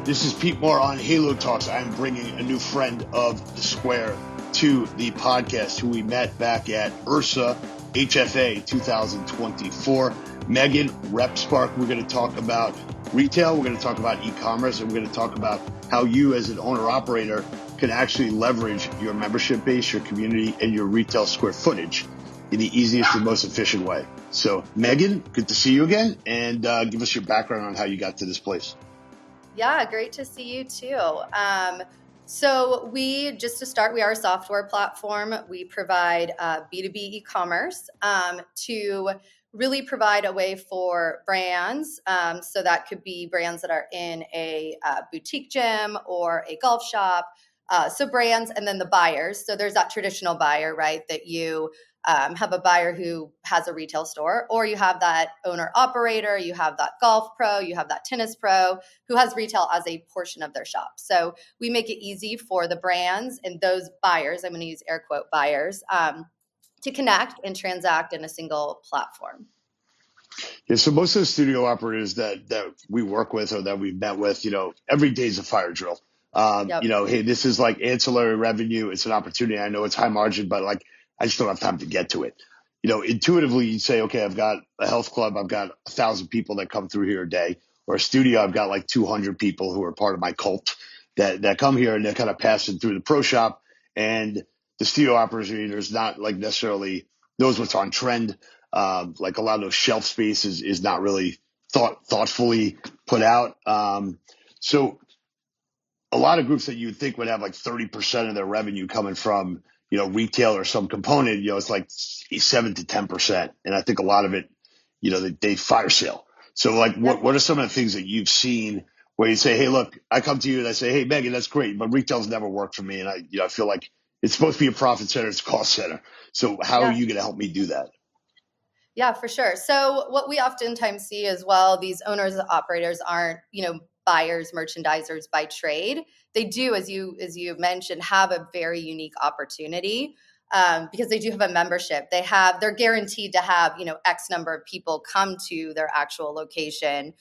This is Pete Moore on Halo Talks. I'm bringing a new friend of the Square to the podcast who we met back at URSA HFA 2024. Meghann Repspark. We're going to talk about retail. We're going to talk about e-commerce, and we're going to talk about how you as an owner-operator can actually leverage your membership base, your community, and your retail square footage in the easiest and most efficient way. So, Meghann, good to see you again, and give us your background on how you got to this place. Yeah, great to see you too. So just to start, we are a software platform. We provide B2B e-commerce to really provide a way for brands. So that could be brands that are in a boutique gym or a golf shop. So brands and then the buyers. So there's that traditional buyer, right, that you have a buyer who has a retail store, or you have that owner operator, you have that golf pro, you have that tennis pro who has retail as a portion of their shop. So we make it easy for the brands and those buyers, I'm going to use air quote buyers, to connect and transact in a single platform. Yeah, so most of the studio operators that we work with or that we've met with, every day is a fire drill. Yep. Hey, this is like ancillary revenue. It's an opportunity. I know it's high margin, but I just don't have time to get to it. Intuitively you'd say, okay, I've got a health club. I've got 1,000 people that come through here a day, or a studio. I've got like 200 people who are part of my cult that come here, and they're kind of passing through the pro shop, and the studio operator is not like necessarily knows what's on trend. Like a lot of those shelf space is not really thoughtfully put out. So a lot of groups that you would think would have like 30% of their revenue coming from, retail or some component, it's like 7 to 10%. And I think a lot of it, they fire sale. So like, what are some of the things that you've seen where you say, hey, look, I come to you and I say, hey, Meghann, that's great, but retail's never worked for me. And I feel like it's supposed to be a profit center. It's a cost center. So how are you going to help me do that? Yeah, for sure. So what we oftentimes see as well, these owners and operators aren't, buyers, merchandisers by trade. They do, as you mentioned, have a very unique opportunity because they do have a membership. They're guaranteed to have, X number of people come to their actual location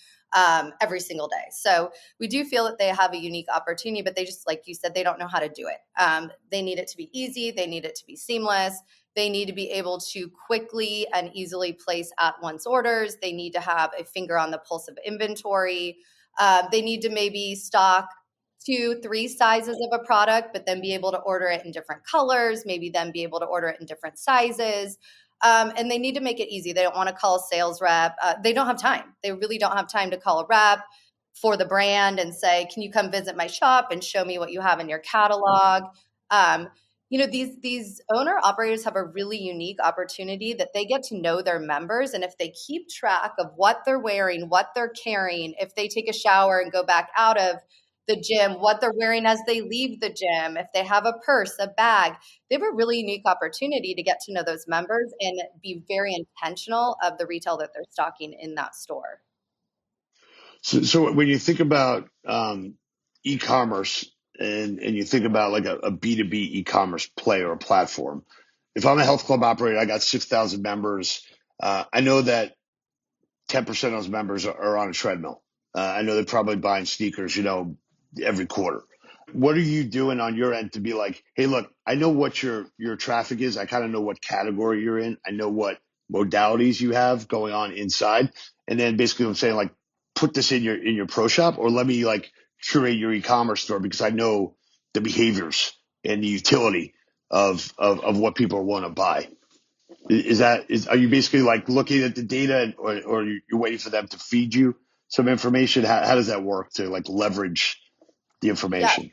every single day. So we do feel that they have a unique opportunity, but they just, like you said, they don't know how to do it. They need it to be easy. They need it to be seamless. They need to be able to quickly and easily place at-once orders. They need to have a finger on the pulse of inventory. They need to maybe stock 2-3 sizes of a product, but then be able to order it in different colors, maybe then be able to order it in different sizes. And they need to make it easy. They don't want to call a sales rep. They don't have time. They really don't have time to call a rep for the brand and say, can you come visit my shop and show me what you have in your catalog? These owner operators have a really unique opportunity that they get to know their members. And if they keep track of what they're wearing, what they're carrying, if they take a shower and go back out of the gym, what they're wearing as they leave the gym, if they have a purse, a bag, they have a really unique opportunity to get to know those members and be very intentional of the retail that they're stocking in that store. So when you think about e-commerce, and you think about like a B2B e-commerce player or platform. If I'm a health club operator, I got 6,000 members. I know that 10% of those members are on a treadmill. I know they're probably buying sneakers, every quarter. What are you doing on your end to be like, hey, look, I know what your traffic is. I kind of know what category you're in. I know what modalities you have going on inside. And then basically I'm saying like, put this in your pro shop, or let me like curate your e-commerce store because I know the behaviors and the utility of what people want to buy. Are you basically like looking at the data, or you're waiting for them to feed you some information? How does that work to like leverage the information? Yeah.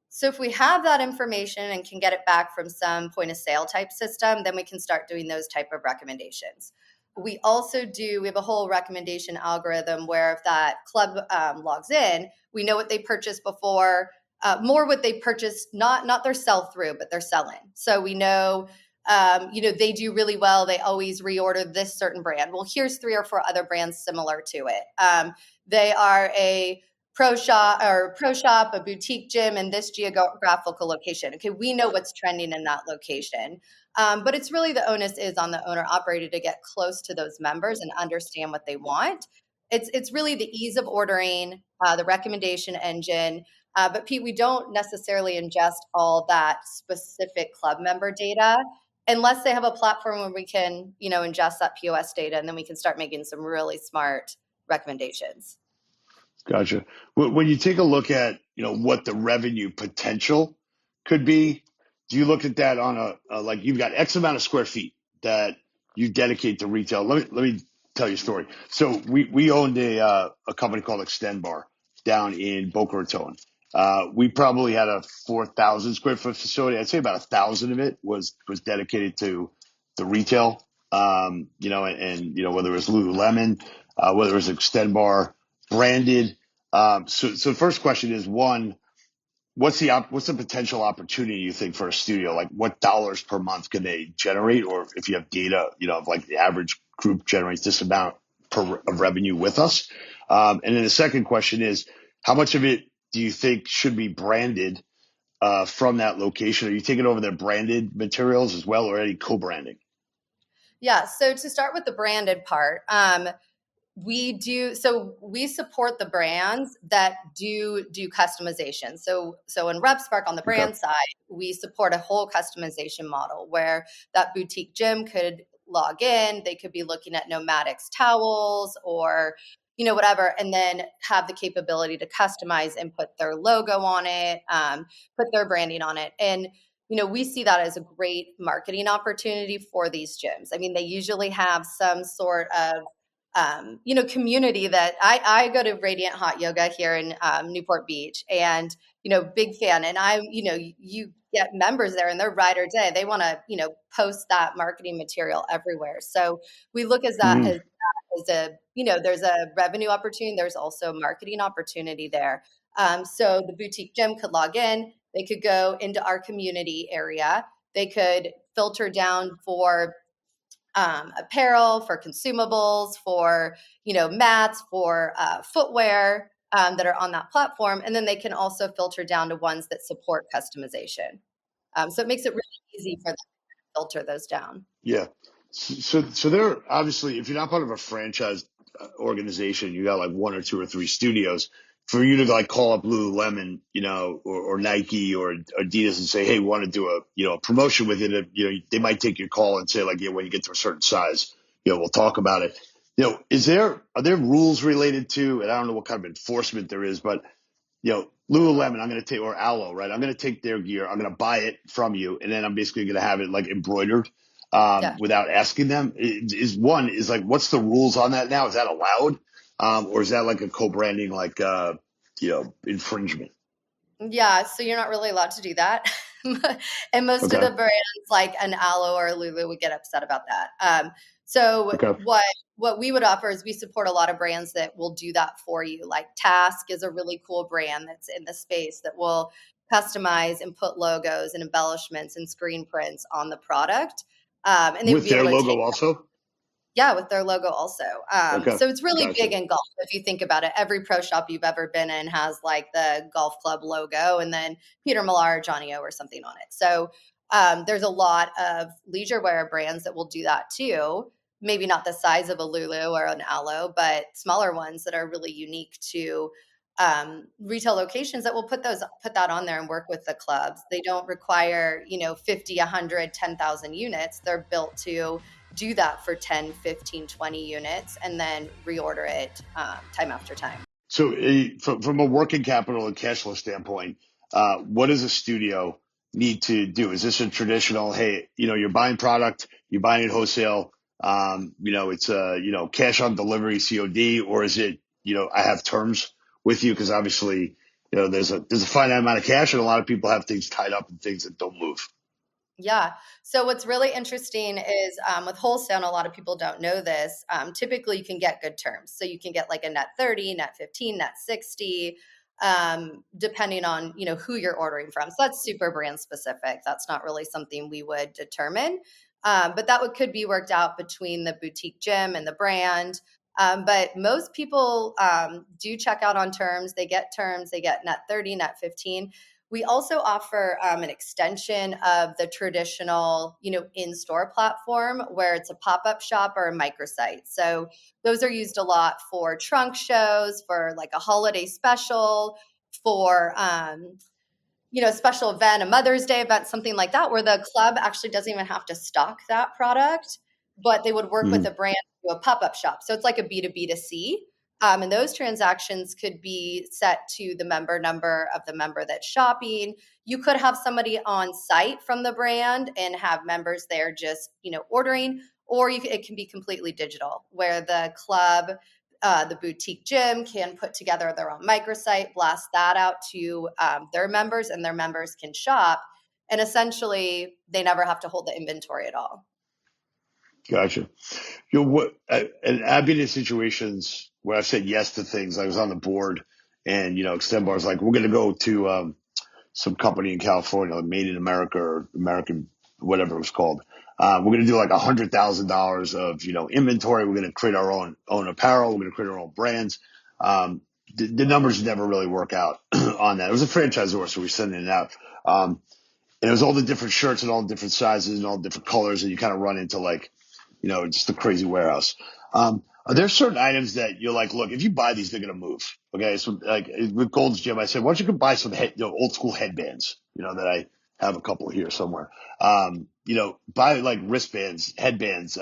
So if we have that information and can get it back from some point of sale type system, then we can start doing those type of recommendations. We also we have a whole recommendation algorithm where if that club logs in, we know what they purchased before, more what they purchased, not their sell through, but their sell-in. So we know, they do really well. They always reorder this certain brand. Well, here's 3 or 4 other brands similar to it. They are a pro shop, a boutique gym in this geographical location. Okay, we know what's trending in that location. But it's really the onus is on the owner operator to get close to those members and understand what they want. It's really the ease of ordering, the recommendation engine. But Pete, we don't necessarily ingest all that specific club member data unless they have a platform where we can, ingest that POS data, and then we can start making some really smart recommendations. Gotcha. When you take a look at, what the revenue potential could be, do you look at that on like you've got X amount of square feet that you dedicate to retail? Let me tell you a story. So we owned a company called Extend Bar down in Boca Raton. We probably had a 4,000 square foot facility. I'd say about 1,000 of it was dedicated to the retail. And whether it was Lululemon, whether it was Extend Bar, branded. So the first question is, one, what's the potential opportunity you think for a studio? Like, what dollars per month can they generate? Or if you have data, of like the average group generates this amount of revenue with us. And then the second question is, how much of it do you think should be branded from that location? Are you taking over their branded materials as well, or any co-branding? Yeah. So to start with the branded part, we support the brands that do customization. So in RepSpark on the Okay. brand side, we support a whole customization model where that boutique gym could log in, they could be looking at Nomadix towels or whatever, and then have the capability to customize and put their logo on it, put their branding on it. And we see that as a great marketing opportunity for these gyms. I mean, they usually have some sort of community that I go to Radiant Hot Yoga here in Newport Beach, and big fan. And you get members there, and they're ride or die. They want to post that marketing material everywhere. So we look as that Hmm. as a there's a revenue opportunity. There's also marketing opportunity there. So the boutique gym could log in. They could go into our community area. They could filter down for apparel, for consumables, for mats, for footwear that are on that platform, and then they can also filter down to ones that support customization. So it makes it really easy for them to filter those down. Yeah. So they're obviously, if you're not part of a franchise organization, you got like one or two or three studios. For you to like call up Lululemon, or Nike or Adidas and say, "Hey, we want to do a promotion with it." They might take your call and say like, "Yeah, when you get to a certain size, we'll talk about it." Are there rules related to, and I don't know what kind of enforcement there is, but Lululemon, I'm going to take, or Aloe, right? I'm going to take their gear. I'm going to buy it from you. And then I'm basically going to have it like embroidered, Yeah. without asking them. Is like, what's the rules on that now? Is that allowed? Or is that like a co-branding, like, infringement? Yeah, so you're not really allowed to do that. And most of Okay. the brands like an Aloe or a Lulu would get upset about that. So Okay. what we would offer is we support a lot of brands that will do that for you. Like Task is a really cool brand that's in the space that will customize and put logos and embellishments and screen prints on the product. And they would With be able their to logo take also? yeah, with their logo also. Okay. So it's really big Gotcha. in golf. If you think about it, every pro shop you've ever been in has like the golf club logo and then Peter Millar or Johnny O or something on it. So there's a lot of leisure wear brands that will do that too. Maybe not the size of a Lulu or an Aloe, but smaller ones that are really unique to retail locations that will put that on there and work with the clubs. They don't require 50, 100, 10,000 units. They're built to do that for 10, 15, 20 units and then reorder it time after time. So, from a working capital and cash flow standpoint, what does a studio need to do? Is this a traditional, hey, you're buying product, you're buying it wholesale, it's cash on delivery, COD, or is it, I have terms with you because obviously, there's a finite amount of cash and a lot of people have things tied up and things that don't move. Yeah. So what's really interesting is with wholesale, and a lot of people don't know this, typically you can get good terms. So you can get like a net 30, net 15, net 60, depending on, who you're ordering from. So that's super brand specific. That's not really something we would determine. But that could be worked out between the boutique gym and the brand. But most people do check out on terms. They get terms, they get net 30, net 15. We also offer an extension of the traditional, in-store platform where it's a pop-up shop or a microsite. So those are used a lot for trunk shows, for like a holiday special, for special event, a Mother's Day event, something like that, where the club actually doesn't even have to stock that product, but they would work with Mhm. a brand to do a pop-up shop. So it's like a B2B2C. And those transactions could be set to the member number of the member that's shopping. You could have somebody on site from the brand and have members there just, ordering, or it can be completely digital, where the club, the boutique gym can put together their own microsite, blast that out to their members, and their members can shop. And essentially, they never have to hold the inventory at all. Gotcha. And I've been in situations where I've said yes to things. I was on the board, and Extend Bar's like, we're going to go to some company in California, like Made in America or American, whatever it was called. We're going to do like $100,000 of inventory. We're going to create our own apparel. We're going to create our own brands. The numbers never really work out on that. It was a franchisor, so we're sending it out. And it was all the different shirts and all the different sizes and all the different colors, and you kind of run into like just a crazy warehouse. Are there certain items that you're like, look, if you buy these, they're going to move? Okay. So like with Gold's Gym, I said, why don't you go buy some old school headbands, that I have a couple here somewhere. Buy like wristbands, headbands,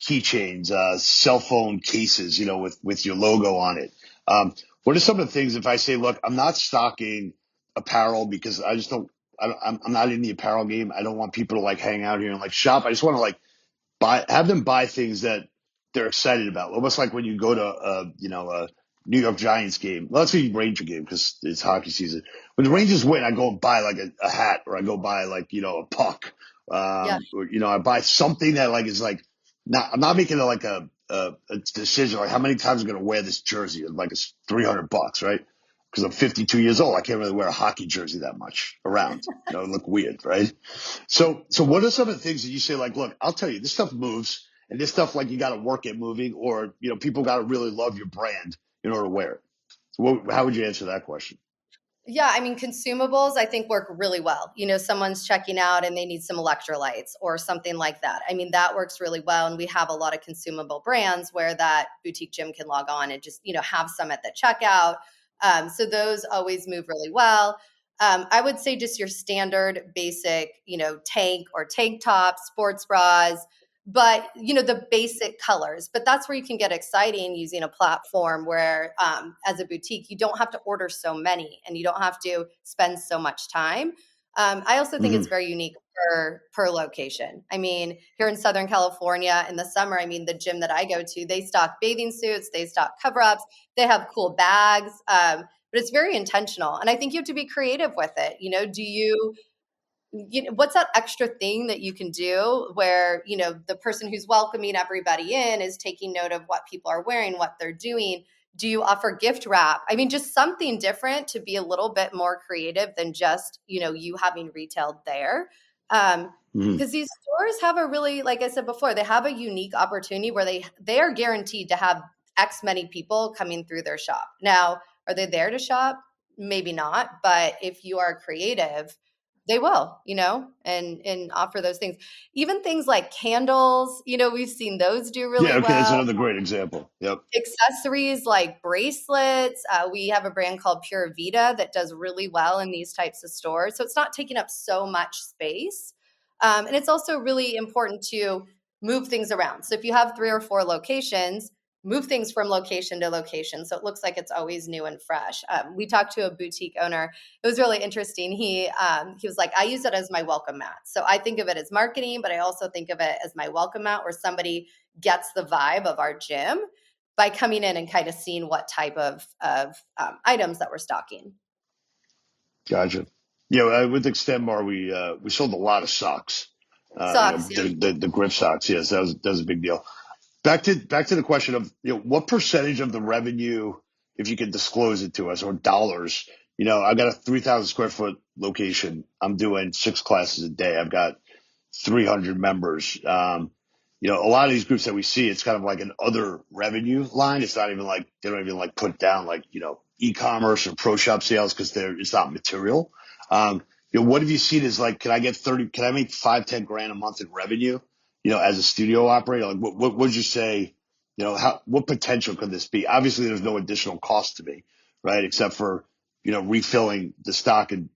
keychains, cell phone cases, with your logo on it. What are some of the things if I say, look, I'm not stocking apparel because I just don't, I'm not in the apparel game. I don't want people to like hang out here and like shop. I just want to like have them buy things that they're excited about. Almost like when you go to a New York Giants game. Well, let's say Ranger game because it's hockey season. When the Rangers win, I go and buy like a hat, or I go buy like a puck. Yeah. Or I buy something that like is like not. I'm not making it like a decision like how many times I'm going to wear this jersey. Like it's $300, right? Because I'm 52 years old. I can't really wear a hockey jersey that much around. It look weird, right? So what are some of the things that you say, like, look, I'll tell you, this stuff moves, and this stuff, like, you got to work at moving, or, people got to really love your brand in order to wear it. So how would you answer that question? Yeah, I mean, consumables I think work really well. Someone's checking out and they need some electrolytes or something like that. I mean, that works really well. And we have a lot of consumable brands where that boutique gym can log on and just, have some at the checkout. So those always move really well. I would say just your standard basic, tank or tank top, sports bras, but the basic colors. But that's where you can get exciting using a platform where as a boutique you don't have to order so many and you don't have to spend so much time. I also think it's Hmm. very unique per location. I mean, here in Southern California in the summer, I mean, the gym that I go to, they stock bathing suits, they stock cover-ups, they have cool bags, but it's very intentional, and I think you have to be creative with it. Do what's that extra thing that you can do where the person who's welcoming everybody in is taking note of what people are wearing, what they're doing? Do you offer gift wrap? I mean, just something different to be a little bit more creative than just you having retail there. Hmm. Because these stores have a really, like I said before, they have a unique opportunity where they are guaranteed to have X many people coming through their shop. Now, are they there to shop? Maybe not, but if you are creative, they will, and offer those things. Even things like candles, we've seen those do Yeah. really Okay. That's well. another great example. Yep. Accessories like bracelets. We have a brand called Pure Vita that does really well in these types of stores. So it's not taking up so much space. And it's also really important to move things around. So if you have 3 or 4 locations, move things from location to location so it looks like it's always new and fresh. We talked to a boutique owner. It was really interesting. He was like, I use it as my welcome mat. So I think of it as marketing, but I also think of it as my welcome mat where somebody gets the vibe of our gym by coming in and kind of seeing what type of items that we're stocking. Gotcha. With Extend Bar, we sold a lot of socks. Socks, yeah. The grip socks. Yes, that was a big deal. Back to the question of what percentage of the revenue, if you could disclose it to us, or dollars. I got a 3,000 square foot location. I'm doing 6 classes a day. I've got 300 members. A lot of these groups that we see, it's kind of like an other revenue line. It's not even like they don't even like put down like e-commerce or pro shop sales because it's not material. What have you seen is like, can I make 5-10 grand a month in revenue, as a studio operator? Like what would you say, what potential could this be? Obviously there's no additional cost to me, right? Except for, refilling the stock, and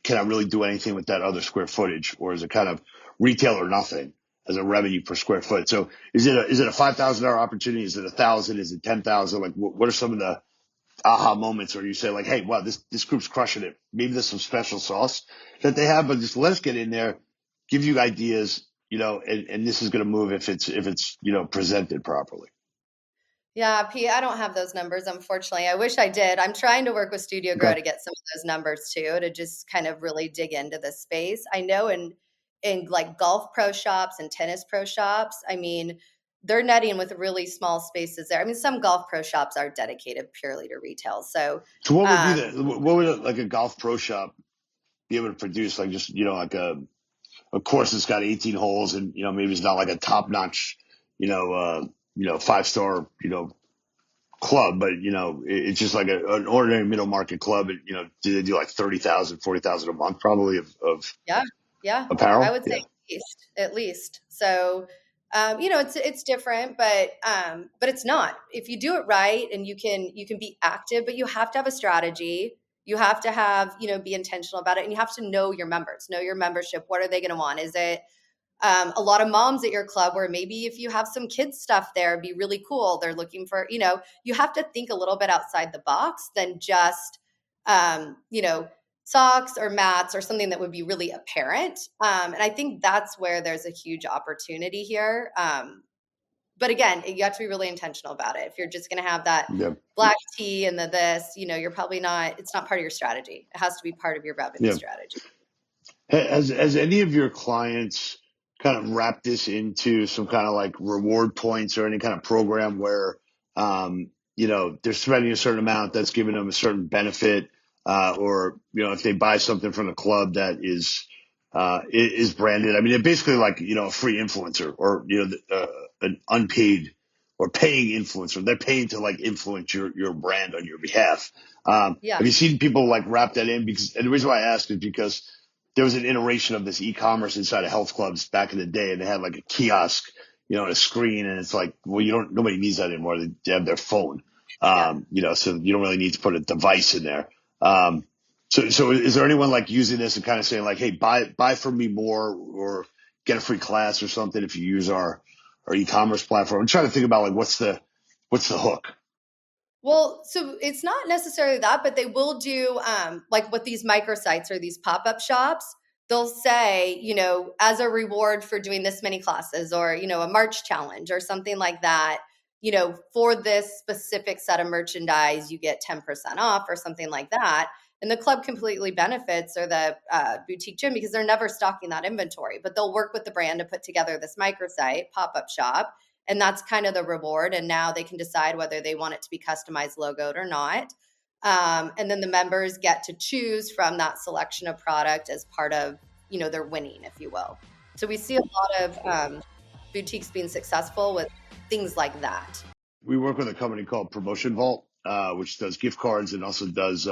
can I really do anything with that other square footage, or is it kind of retail or nothing as a revenue per square foot? So is it a $5,000 opportunity? Is it 1,000? Is it 10,000? Like what are some of the aha moments where you say like, hey, wow, this group's crushing it. Maybe there's some special sauce that they have, but just let us get in there, give you ideas, and this is going to move if it's presented properly. Yeah, Pete, I don't have those numbers, unfortunately. I wish I did. I'm trying to work with Studio Grow Okay. to get some of those numbers too, to just kind of really dig into this space. I know in like golf pro shops and tennis pro shops, I mean, they're netting with really small spaces there. I mean, some golf pro shops are dedicated purely to retail. So, So what would be um, the what would like a golf pro shop be able to produce? Like just like a course that's got 18 holes, and maybe it's not like a top notch, 5-star, club, but it's just like an ordinary middle market club. And do they do like 30,000, 40,000 a month probably of yeah, yeah, I apparel? would say Yeah. at least. So, it's different, but it's not. If you do it right, and you can be active, but you have to have a strategy. You have to have, be intentional about it, and you have to know your members, know your membership. What are they going to want? Is it a lot of moms at your club, where maybe if you have some kids stuff there, it'd be really cool. They're looking for, you have to think a little bit outside the box than just, um, you know, socks or mats or something that would be really apparent. And I think that's where there's a huge opportunity here. But again, you have to be really intentional about it. If you're just going to have that Yeah. black tea and the this, you're probably not, it's not part of your strategy. It has to be part of your revenue Yeah. strategy. Has any of your clients kind of wrapped this into some kind of like reward points or any kind of program where, they're spending a certain amount that's giving them a certain benefit, or, if they buy something from the club that is branded. I mean, they're basically like, a free influencer, or, an unpaid or paying influencer. They're paying to like influence your brand on your behalf. Yeah. Have you seen people like wrap that in? And the reason why I ask is because there was an iteration of this e-commerce inside of health clubs back in the day, and they had like a kiosk, and a screen, and it's like, well, nobody needs that anymore. They have their phone, Yeah. so you don't really need to put a device in there. So is there anyone like using this and kind of saying like, hey, buy from me more, or get a free class or something if you use our e-commerce platform? I'm trying to think about like, what's the hook? Well, so it's not necessarily that, but they will do like with these microsites or these pop-up shops, they'll say, as a reward for doing this many classes, or, a March challenge or something like that, for this specific set of merchandise, you get 10% off or something like that. And the club completely benefits, or the boutique gym, because they're never stocking that inventory, but they'll work with the brand to put together this microsite pop-up shop, and that's kind of the reward. And now they can decide whether they want it to be customized, logoed or not. And then the members get to choose from that selection of product as part of, their winning, if you will. So we see a lot of boutiques being successful with things like that. We work with a company called Promotion Vault, which does gift cards and also does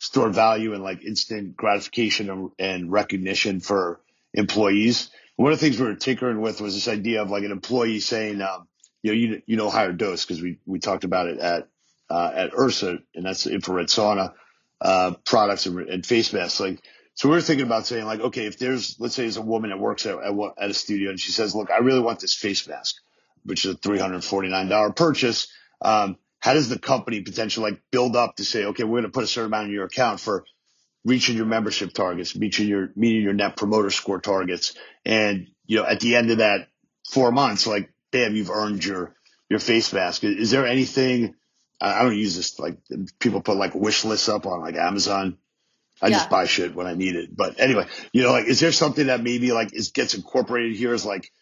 store value and like instant gratification and recognition for employees. One of the things we were tinkering with was this idea of like an employee saying, higher dose, because we talked about it at Ursa, and that's infrared sauna products and face masks. Like, so we were thinking about saying like, okay, if let's say there's a woman that works at a studio, and she says, look, I really want this face mask, which is a $349 purchase. How does the company potentially like build up to say, okay, we're going to put a certain amount in your account for reaching your membership targets, meeting your net promoter score targets, and at the end of that 4 months, like, bam, you've earned your face mask. Is there anything? I don't use this, like, people put like wish lists up on like Amazon. I just Yeah. buy shit when I need it. But anyway, like, is there something that maybe like gets incorporated here as like,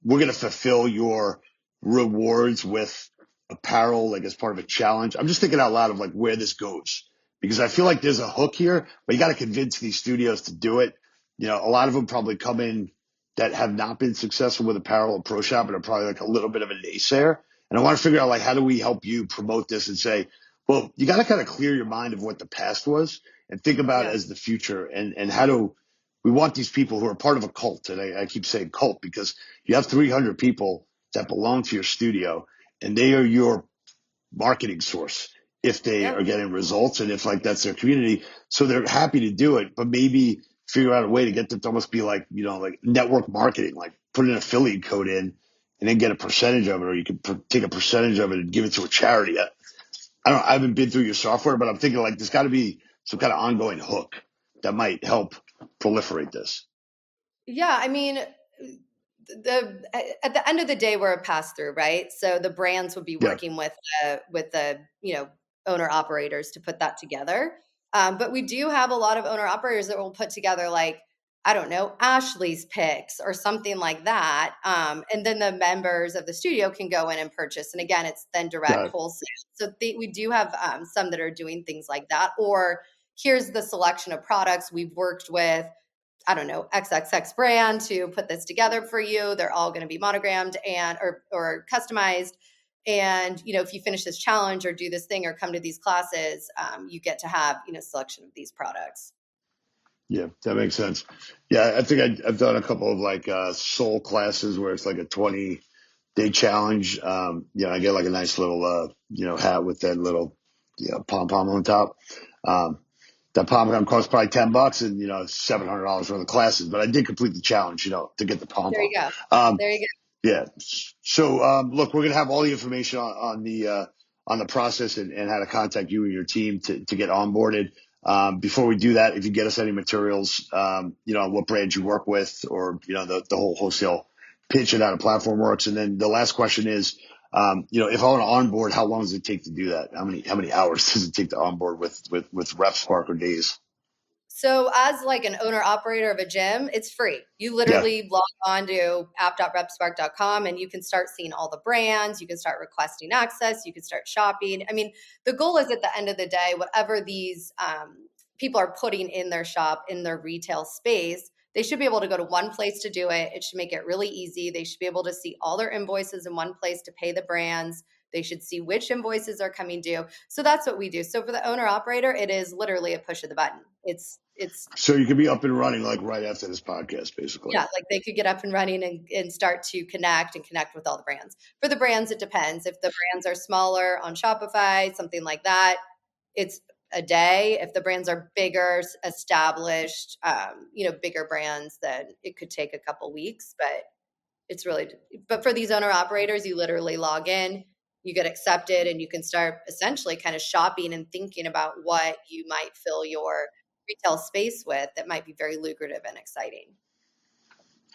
we're going to fulfill your rewards with apparel, like as part of a challenge? I'm just thinking out loud of like where this goes, because I feel like there's a hook here, but you got to convince these studios to do it. A lot of them probably come in that have not been successful with apparel or pro shop, and are probably like a little bit of a naysayer. And I want to figure out like, how do we help you promote this and say, Well, you got to kind of clear your mind of what the past was and think about it Yeah. as the future, and how do we want these people who are part of a cult. And I keep saying cult because you have 300 people that belong to your studio, and they are your marketing source if they Yep. are getting results and if like that's their community. So they're happy to do it, but maybe figure out a way to get them to almost be like, like network marketing, like put an affiliate code in and then get a percentage of it, or you can take a percentage of it and give it to a charity. I haven't been through your software, but I'm thinking like there's got to be some kind of ongoing hook that might help proliferate this. Yeah, I mean, at the end of the day, we're a pass through, right? So the brands would be Yeah, working with the owner operators to put that together. But we do have a lot of owner operators that will put together like, I don't know, Ashley's picks or something like that. And then the members of the studio can go in and purchase. And again, it's then direct got it. wholesale. So we do have some that are doing things like that. Or here's the selection of products we've worked with, I don't know, XXX brand to put this together for you. They're all going to be monogrammed and or customized. And if you finish this challenge or do this thing or come to these classes, you get to have selection of these products. Yeah, that makes sense. Yeah, I think I've done a couple of like soul classes where it's like a 20-day challenge. I get like a nice little hat with that little pom pom on top. Um, that pom pom costs probably $10, and $700 worth of classes. But I did complete the challenge, to get the pom There pom. you go. Um, There you go. yeah. So look, we're gonna have all the information on the process and how to contact you and your team to get onboarded. Before we do that, if you get us any materials, on what brands you work with, or the whole wholesale pitch and how the platform works. And then the last question is, if I want to onboard, how long does it take to do that? How many hours does it take to onboard with RepSpark or Days? So as like an owner operator of a gym, it's free. You Yeah, literally log on to app.repspark.com and you can start seeing all the brands. You can start requesting access. You can start shopping. I mean, the goal is at the end of the day, whatever these people are putting in their shop, in their retail space, they should be able to go to one place to do it. It should make it really easy. They should be able to see all their invoices in one place to pay the brands. They should see which invoices are coming due. So that's what we do. So for the owner operator, it is literally a push of the button. It's so you can be up and running like right after this podcast, basically. yeah, like they could get up and running and start to connect with all the brands. For the brands, it depends. If the brands are smaller on Shopify, something like that, it's a day. If the brands are bigger, established, bigger brands, then it could take a couple weeks. But for these owner operators, you literally log in, you get accepted, and you can start essentially kind of shopping and thinking about what you might fill your retail space with that might be very lucrative and exciting.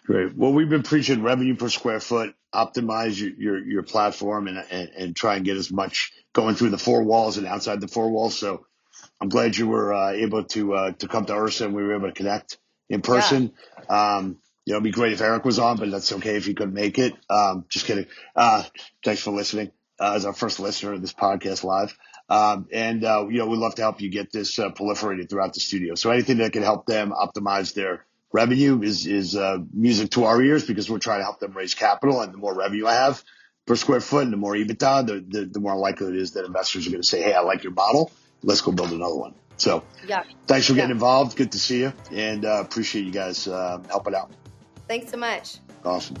Great. Well, we've been preaching revenue per square foot, optimize your platform, and try and get as much going through the four walls and outside the four walls. So I'm glad you were able to come to Ursa and we were able to connect in Yeah. person. It'd be great if Eric was on, but that's okay if he couldn't make it. Just kidding. Thanks for listening. As our first listener of this podcast live. We'd love to help you get this proliferated throughout the studio. So anything that can help them optimize their revenue is music to our ears, because we're trying to help them raise capital. And the more revenue I have per square foot and the more EBITDA, the more likely it is that investors are going to say, hey, I like your model. Let's go build another one. So Yeah. thanks for Yeah. getting involved. Good to see you, and appreciate you guys helping out. Thanks so much. Awesome.